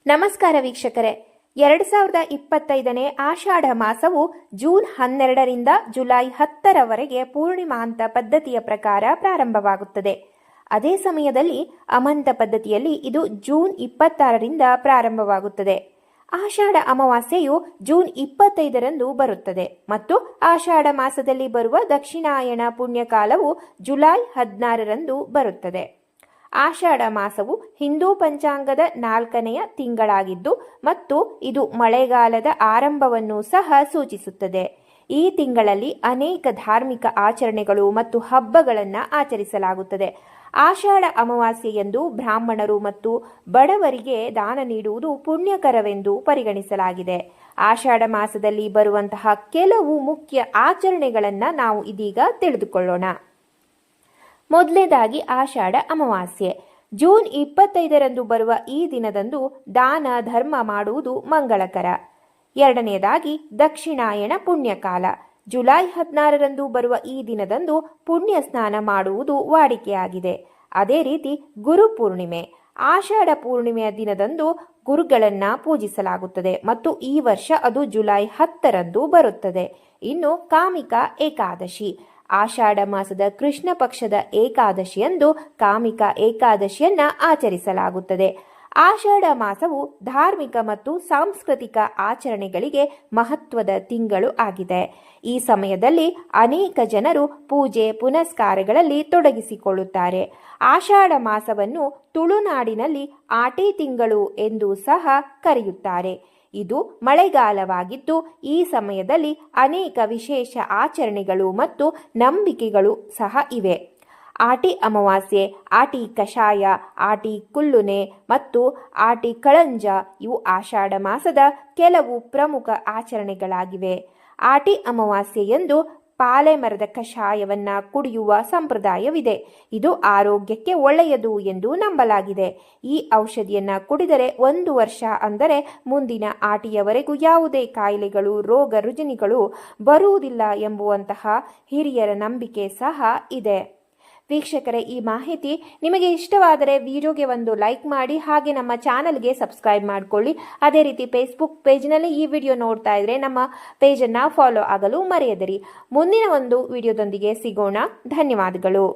ನಮಸ್ಕಾರ ವೀಕ್ಷಕರೇ. 2025ನೇ ಆಷಾಢ ಮಾಸವು June 12ರಿಂದ July 10ರವರೆಗೆ ಪೂರ್ಣಿಮಾಂತ ಪದ್ಧತಿಯ ಪ್ರಕಾರ ಪ್ರಾರಂಭವಾಗುತ್ತದೆ. ಅದೇ ಸಮಯದಲ್ಲಿ ಅಮಂತ ಪದ್ಧತಿಯಲ್ಲಿ ಇದು ಜೂನ್ 26ರಿಂದ ಪ್ರಾರಂಭವಾಗುತ್ತದೆ. ಆಷಾಢ ಅಮಾವಾಸ್ಯೆಯು ಜೂನ್ 25ರಂದು ಬರುತ್ತದೆ ಮತ್ತು ಆಷಾಢ ಮಾಸದಲ್ಲಿ ಬರುವ ದಕ್ಷಿಣಾಯಣ ಪುಣ್ಯಕಾಲವು ಜುಲೈ 16ರಂದು ಬರುತ್ತದೆ. ಆಷಾಢ ಮಾಸವು ಹಿಂದೂ ಪಂಚಾಂಗದ 4ನೆಯ ತಿಂಗಳಾಗಿದ್ದು ಮತ್ತು ಇದು ಮಳೆಗಾಲದ ಆರಂಭವನ್ನು ಸಹ ಸೂಚಿಸುತ್ತದೆ. ಈ ತಿಂಗಳಲ್ಲಿ ಅನೇಕ ಧಾರ್ಮಿಕ ಆಚರಣೆಗಳು ಮತ್ತು ಹಬ್ಬಗಳನ್ನು ಆಚರಿಸಲಾಗುತ್ತದೆ. ಆಷಾಢ ಅಮಾವಾಸ್ಯೆಯಂದು ಬ್ರಾಹ್ಮಣರು ಮತ್ತು ಬಡವರಿಗೆ ದಾನ ನೀಡುವುದು ಪುಣ್ಯಕರವೆಂದು ಪರಿಗಣಿಸಲಾಗಿದೆ. ಆಷಾಢ ಮಾಸದಲ್ಲಿ ಬರುವಂತಹ ಕೆಲವು ಮುಖ್ಯ ಆಚರಣೆಗಳನ್ನು ನಾವು ಇದೀಗ ತಿಳಿದುಕೊಳ್ಳೋಣ. ಮೊದಲನೇದಾಗಿ ಆಷಾಢ ಅಮಾವಾಸ್ಯೆ. ಜೂನ್ 25ರಂದು ಬರುವ ಈ ದಿನದಂದು ದಾನ ಧರ್ಮ ಮಾಡುವುದು ಮಂಗಳಕರ. ಎರಡನೆಯದಾಗಿ ದಕ್ಷಿಣಾಯಣ ಪುಣ್ಯಕಾಲ. ಜುಲೈ 16ರಂದು ಬರುವ ಈ ದಿನದಂದು ಪುಣ್ಯ ಸ್ನಾನ ಮಾಡುವುದು ವಾಡಿಕೆಯಾಗಿದೆ. ಅದೇ ರೀತಿ ಗುರು ಪೂರ್ಣಿಮೆ. ಆಷಾಢ ಪೂರ್ಣಿಮೆಯ ದಿನದಂದು ಗುರುಗಳನ್ನ ಪೂಜಿಸಲಾಗುತ್ತದೆ ಮತ್ತು ಈ ವರ್ಷ ಅದು ಜುಲೈ 10ರಂದು ಬರುತ್ತದೆ. ಇನ್ನು ಕಾಮಿಕಾ ಏಕಾದಶಿ. ಆಷಾಢ ಮಾಸದ ಕೃಷ್ಣ ಪಕ್ಷದ ಏಕಾದಶಿಯಂದು ಕಾಮಿಕಾ ಏಕಾದಶಿಯನ್ನ ಆಚರಿಸಲಾಗುತ್ತದೆ. ಆಷಾಢ ಮಾಸವು ಧಾರ್ಮಿಕ ಮತ್ತು ಸಾಂಸ್ಕೃತಿಕ ಆಚರಣೆಗಳಿಗೆ ಮಹತ್ವದ ತಿಂಗಳು ಆಗಿದೆ. ಈ ಸಮಯದಲ್ಲಿ ಅನೇಕ ಜನರು ಪೂಜೆ ಪುನಸ್ಕಾರಗಳಲ್ಲಿ ತೊಡಗಿಸಿಕೊಳ್ಳುತ್ತಾರೆ. ಆಷಾಢ ಮಾಸವನ್ನು ತುಳುನಾಡಿನಲ್ಲಿ ಆಟಿ ತಿಂಗಳು ಎಂದು ಸಹ ಕರೆಯುತ್ತಾರೆ. ಇದು ಮಳೆಗಾಲವಾಗಿದ್ದು ಈ ಸಮಯದಲ್ಲಿ ಅನೇಕ ವಿಶೇಷ ಆಚರಣೆಗಳು ಮತ್ತು ನಂಬಿಕೆಗಳು ಸಹ ಇವೆ. ಆಟಿ ಅಮಾವಾಸ್ಯೆ, ಆಟಿ ಕಷಾಯ, ಆಟಿ ಕುಲ್ಲುನೆ ಮತ್ತು ಆಟಿ ಕಳಂಜ ಇವು ಆಷಾಢ ಮಾಸದ ಕೆಲವು ಪ್ರಮುಖ ಆಚರಣೆಗಳಾಗಿವೆ. ಆಟಿ ಅಮಾವಾಸ್ಯೆಯಂದು ಪಾಲೆ ಮರದ ಕಷಾಯವನ್ನ ಕುಡಿಯುವ ಸಂಪ್ರದಾಯವಿದೆ. ಇದು ಆರೋಗ್ಯಕ್ಕೆ ಒಳ್ಳೆಯದು ಎಂದು ನಂಬಲಾಗಿದೆ. ಈ ಔಷಧಿಯನ್ನ ಕುಡಿದರೆ 1 ವರ್ಷ ಅಂದರೆ ಮುಂದಿನ ಆಟಿಯವರೆಗೂ ಯಾವುದೇ ಕಾಯಿಲೆಗಳು ರೋಗ ರುಜಿನಗಳು ಬರುವುದಿಲ್ಲ ಎಂಬುವಂತಹ ಹಿರಿಯರ ನಂಬಿಕೆ ಸಹ ಇದೆ. ವೀಕ್ಷಕರೇ, ಈ ಮಾಹಿತಿ ನಿಮಗೆ ಇಷ್ಟವಾದರೆ ವಿಡಿಯೋಗೆ ಒಂದು ಲೈಕ್ ಮಾಡಿ, ಹಾಗೆ ನಮ್ಮ ಚಾನಲ್ಗೆ ಸಬ್ಸ್ಕ್ರೈಬ್ ಮಾಡಿಕೊಳ್ಳಿ. ಅದೇ ರೀತಿ ಫೇಸ್ಬುಕ್ ಪೇಜ್ನಲ್ಲಿ ಈ ವಿಡಿಯೋ ನೋಡ್ತಾ ಇದ್ರೆ ನಮ್ಮ ಪೇಜನ್ನು ಫಾಲೋ ಆಗಲು ಮರೆಯದಿರಿ. ಮುಂದಿನ ಒಂದು ವಿಡಿಯೋದೊಂದಿಗೆ ಸಿಗೋಣ. ಧನ್ಯವಾದಗಳು.